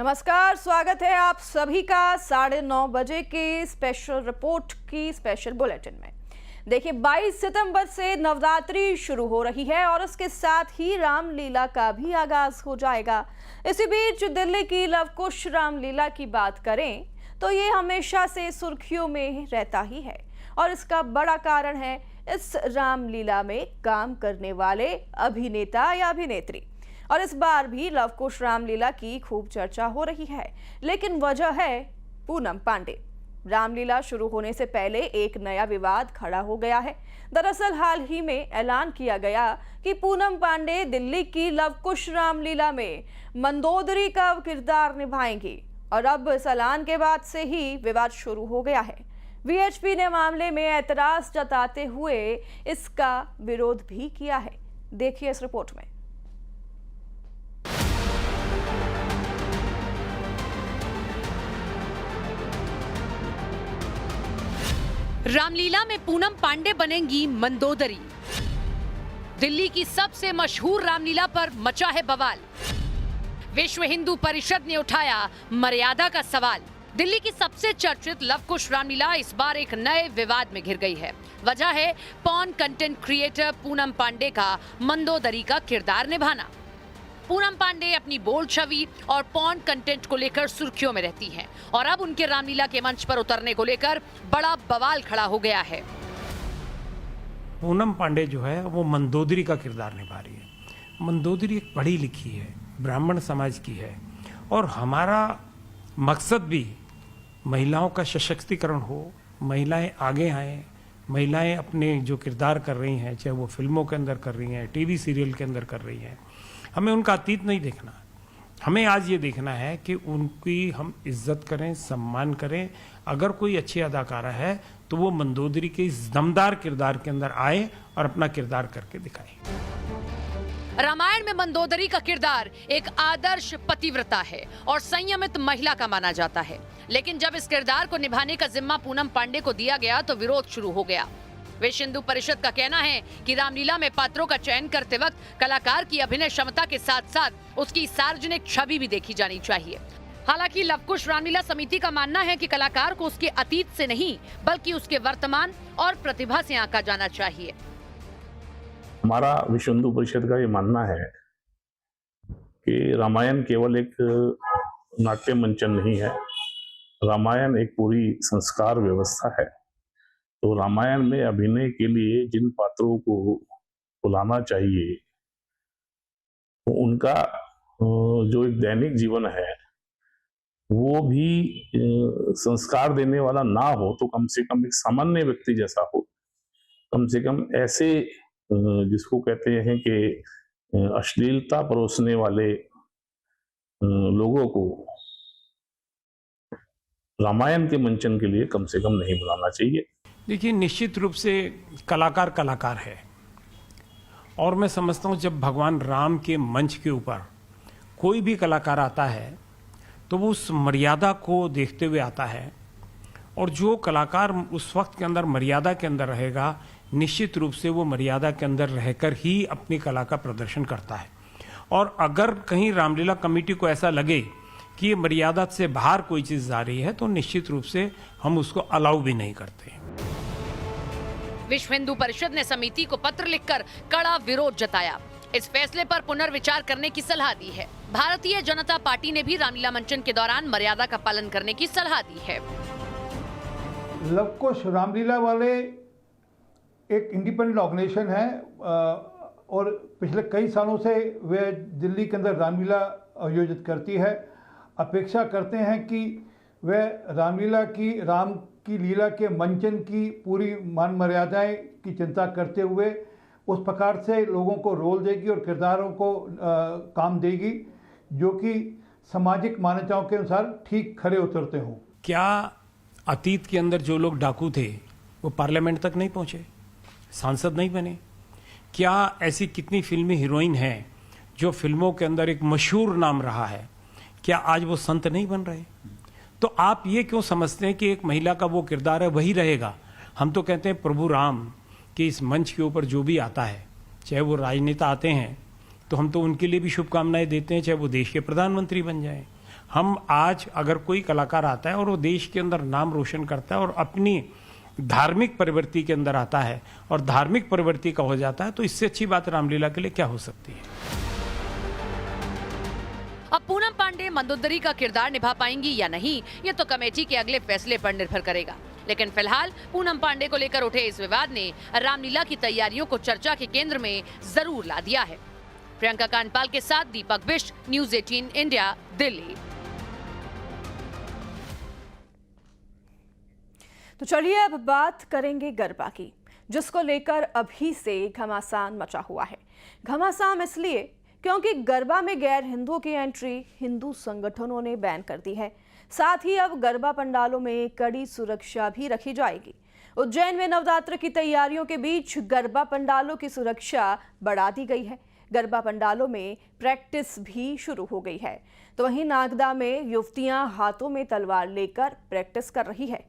नमस्कार, स्वागत है आप सभी का 9:30 बजे के स्पेशल रिपोर्ट की स्पेशल बुलेटिन में। देखिए, 22 सितंबर से नवरात्रि शुरू हो रही है और उसके साथ ही रामलीला का भी आगाज हो जाएगा। इसी बीच दिल्ली की लवकुश रामलीला की बात करें तो ये हमेशा से सुर्खियों में रहता ही है और इसका बड़ा कारण है इस रामलीला में काम करने वाले अभिनेता या अभिनेत्री। और इस बार भी लवकुश रामलीला की खूब चर्चा हो रही है, लेकिन वजह है पूनम पांडे। रामलीला शुरू होने से पहले एक नया विवाद खड़ा हो गया है। दरअसल हाल ही में ऐलान किया गया कि पूनम पांडे दिल्ली की लवकुश रामलीला में मंदोदरी का किरदार निभाएंगी और अब इस ऐलान के बाद से ही विवाद शुरू हो गया है। वीएचपी ने मामले में ऐतराज जताते हुए इसका विरोध भी किया है। देखिए इस रिपोर्ट में। रामलीला में पूनम पांडे बनेंगी मंदोदरी। दिल्ली की सबसे मशहूर रामलीला पर मचा है बवाल। विश्व हिंदू परिषद ने उठाया मर्यादा का सवाल। दिल्ली की सबसे चर्चित लवकुश रामलीला इस बार एक नए विवाद में घिर गई है। वजह है porn content creator Poonam Pandey का मंदोदरी का किरदार निभाना। पूनम पांडे अपनी बोल्ड छवि और पॉर्न कंटेंट को लेकर सुर्खियों में रहती हैं और अब उनके रामलीला के मंच पर उतरने को लेकर बड़ा बवाल खड़ा हो गया है। पूनम पांडे जो है वो मंदोदरी का किरदार निभा रही है। मंदोदरी एक पढ़ी लिखी है, ब्राह्मण समाज की है और हमारा मकसद भी महिलाओं का सशक्तिकरण हो, महिलाएं आगे आएं, महिलाएं अपने जो किरदार कर रही हैं, चाहे वो फिल्मों के अंदर कर रही हैं, टीवी सीरियल के अंदर कर रही हैं, हमें उनका अतीत नहीं देखना। हमें आज ये देखना है कि उनकी हम इज्जत करें, सम्मान करें। अगर कोई अच्छी अदाकारा है तो वो मंदोदरी के इस दमदार किरदार के अंदर आए और अपना किरदार करके दिखाए। रामायण में मंदोदरी का किरदार एक आदर्श पतिव्रता है और संयमित महिला का माना जाता है, लेकिन जब इस किरदार को निभाने का जिम्मा पूनम पांडे को दिया गया तो विरोध शुरू हो गया। विश्व हिंदू परिषद का कहना है कि रामलीला में पात्रों का चयन करते वक्त कलाकार की अभिनय क्षमता के साथ साथ उसकी सार्वजनिक छवि भी देखी जानी चाहिए। हालांकि लवकुश रामलीला समिति का मानना है कि कलाकार को उसके अतीत से नहीं बल्कि उसके वर्तमान और प्रतिभा से आंका जाना चाहिए। हमारा विश्व हिंदू परिषद का ये मानना है कि रामायण केवल एक नाट्य मंचन नहीं है, रामायण एक पूरी संस्कार व्यवस्था है। तो रामायण में अभिनय के लिए जिन पात्रों को बुलाना चाहिए तो उनका जो एक दैनिक जीवन है वो भी संस्कार देने वाला ना हो तो कम से कम एक सामान्य व्यक्ति जैसा हो, कम से कम ऐसे जिसको कहते हैं कि अश्लीलता परोसने वाले लोगों को रामायण के मंचन के लिए कम से कम नहीं बुलाना चाहिए। देखिए, निश्चित रूप से कलाकार कलाकार है और मैं समझता हूँ जब भगवान राम के मंच के ऊपर कोई भी कलाकार आता है तो वो उस मर्यादा को देखते हुए आता है और जो कलाकार उस वक्त के अंदर मर्यादा के अंदर रहेगा, निश्चित रूप से वो मर्यादा के अंदर रहकर ही अपनी कला का प्रदर्शन करता है। और अगर कहीं रामलीला कमेटी को ऐसा लगे कि ये मर्यादा से बाहर कोई चीज जा रही है तो निश्चित रूप से हम उसको अलाउ भी नहीं करते। विश्व हिंदू परिषद ने समिति को पत्र लिखकर कड़ा विरोध जताया। इस फैसले पर पुनर्विचार करने की सलाह दी है। भारतीय जनता पार्टी ने भी रामलीला मंचन के दौरान मर्यादा का पालन करने की सलाह दी है। लवकुश रामलीला वाले एक इंडिपेंडेंट ऑर्गेनाइजेशन है और पिछले कई सालों से वे दिल्ली के अंदर रामलीला आयोजित करती है। अपेक्षा करते हैं कि वे रामलीला की राम की लीला के मंचन की पूरी मान मर्यादाएं की चिंता करते हुए उस प्रकार से लोगों को रोल देगी और किरदारों को काम देगी जो कि सामाजिक मान्यताओं के अनुसार ठीक खरे उतरते हों। क्या अतीत के अंदर जो लोग डाकू थे वो पार्लियामेंट तक नहीं पहुंचे, सांसद नहीं बने? क्या ऐसी कितनी फिल्मी हीरोइन हैं जो फिल्मों के अंदर एक मशहूर नाम रहा है, क्या आज वो संत नहीं बन रहे? तो आप ये क्यों समझते हैं कि एक महिला का वो किरदार है वही रहेगा? हम तो कहते हैं प्रभु राम के इस मंच के ऊपर जो भी आता है, चाहे वो राजनेता आते हैं तो हम तो उनके लिए भी शुभकामनाएं देते हैं, चाहे वो देश के प्रधानमंत्री बन जाएं। हम आज अगर कोई कलाकार आता है और वो देश के अंदर नाम रोशन करता है और अपनी धार्मिक प्रवृत्ति के अंदर आता है और धार्मिक प्रवृत्ति का हो जाता है, तो इससे अच्छी बात रामलीला के लिए क्या हो सकती है। अब पूनम पांडे मंदोदरी का किरदार निभा पाएंगी या नहीं, ये तो कमेटी के अगले फैसले पर निर्भर करेगा। लेकिन फिलहाल पूनम पांडे को लेकर उठे इस विवाद ने रामलीला की तैयारियों को चर्चा के केंद्र में जरूर ला दिया है। प्रियंका कांडपाल के साथ दीपक बिष्ट, न्यूज़ 18 इंडिया, दिल्ली। तो चलिए अब बात करेंगे गरबा की, जिसको लेकर अभी से घमासान मचा हुआ है। घमासान इसलिए क्योंकि गरबा में गैर हिंदुओं की एंट्री हिंदू संगठनों ने बैन कर दी है। साथ ही अब गरबा पंडालों में कड़ी सुरक्षा भी रखी जाएगी। उज्जैन में नवरात्र की तैयारियों के बीच गरबा पंडालों की सुरक्षा बढ़ा दी गई है। गरबा पंडालों में प्रैक्टिस भी शुरू हो गई है। तो वहीं नागदा में युवतियां हाथों में तलवार लेकर प्रैक्टिस कर रही है।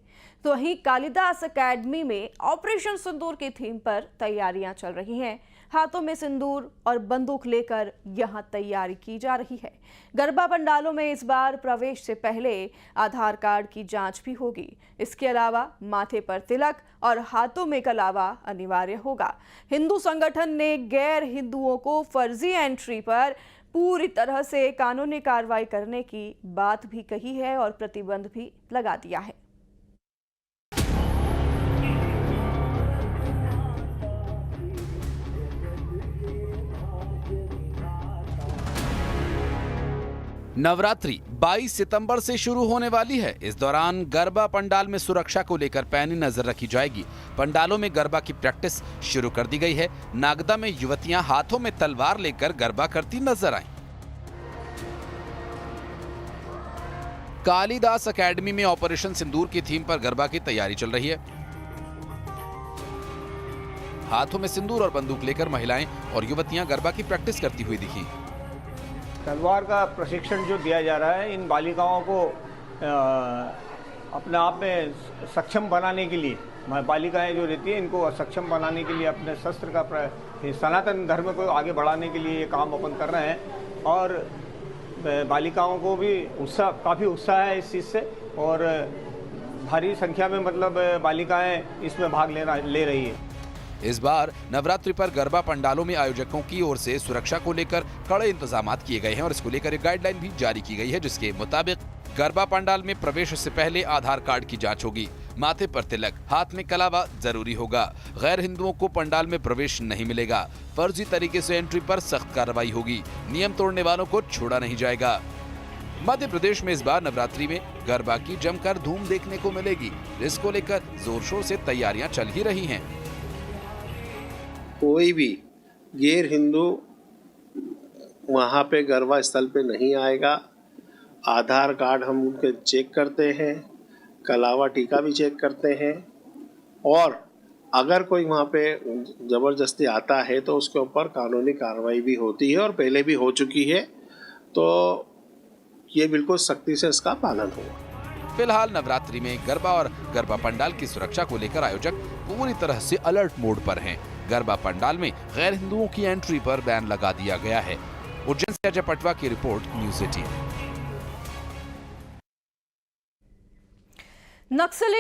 तो वहीं कालिदास एकेडमी में ऑपरेशन सिंदूर की थीम पर तैयारियां चल रही हैं। हाथों में सिंदूर और बंदूक लेकर यहां तैयारी की जा रही है। गरबा पंडालों में इस बार प्रवेश से पहले आधार कार्ड की जांच भी होगी। इसके अलावा माथे पर तिलक और हाथों में कलावा अनिवार्य होगा। हिंदू संगठन ने गैर हिंदुओं को फर्जी एंट्री पर पूरी तरह से कानूनी कार्रवाई करने की बात भी कही है और प्रतिबंध भी लगा दिया है। नवरात्रि 22 सितंबर से शुरू होने वाली है। इस दौरान गरबा पंडाल में सुरक्षा को लेकर पैनी नजर रखी जाएगी। पंडालों में गरबा की प्रैक्टिस शुरू कर दी गई है। नागदा में युवतियां हाथों में तलवार लेकर गरबा करती नजर आईं। कालिदास एकेडमी में ऑपरेशन सिंदूर की थीम पर गरबा की तैयारी चल रही है। हाथों में सिंदूर और बंदूक लेकर महिलाएं और युवतियां गरबा की प्रैक्टिस करती हुई दिखी। तलवार का प्रशिक्षण जो दिया जा रहा है, इन बालिकाओं को अपने आप में सक्षम बनाने के लिए, बालिकाएं जो रहती हैं इनको सक्षम बनाने के लिए अपने शस्त्र का सनातन धर्म को आगे बढ़ाने के लिए ये काम अपन कर रहे हैं। और बालिकाओं को भी काफ़ी उत्साह है इस चीज़ से और भारी संख्या में मतलब बालिकाएं इसमें भाग ले रही है। इस बार नवरात्रि पर गरबा पंडालों में आयोजकों की ओर से सुरक्षा को लेकर कड़े इंतजामात किए गए हैं और इसको लेकर एक गाइडलाइन भी जारी की गई है, जिसके मुताबिक गरबा पंडाल में प्रवेश से पहले आधार कार्ड की जांच होगी। माथे पर तिलक, हाथ में कलावा जरूरी होगा। गैर हिंदुओं को पंडाल में प्रवेश नहीं मिलेगा। फर्जी तरीके से एंट्री पर सख्त कार्रवाई होगी। नियम तोड़ने वालों को छोड़ा नहीं जाएगा। मध्य प्रदेश में इस बार नवरात्रि में गरबा की जमकर धूम देखने को मिलेगी। इसको लेकर जोर शोर से तैयारियां चल ही रही हैं। कोई भी गैर हिंदू वहाँ पे गरबा स्थल पे नहीं आएगा। आधार कार्ड हम उनके चेक करते हैं, कलावा टीका भी चेक करते हैं और अगर कोई वहाँ पे ज़बरदस्ती आता है तो उसके ऊपर कानूनी कार्रवाई भी होती है और पहले भी हो चुकी है। तो ये बिल्कुल सख्ती से इसका पालन होगा। फिलहाल नवरात्रि में गरबा और गरबा पंडाल की सुरक्षा को लेकर आयोजक पूरी तरह से अलर्ट मोड पर हैं। गरबा पंडाल में गैर हिंदुओं की एंट्री पर बैन लगा दिया गया है। उज्जैन से अजय पटवा की रिपोर्ट, न्यूज़ 18। नक्सली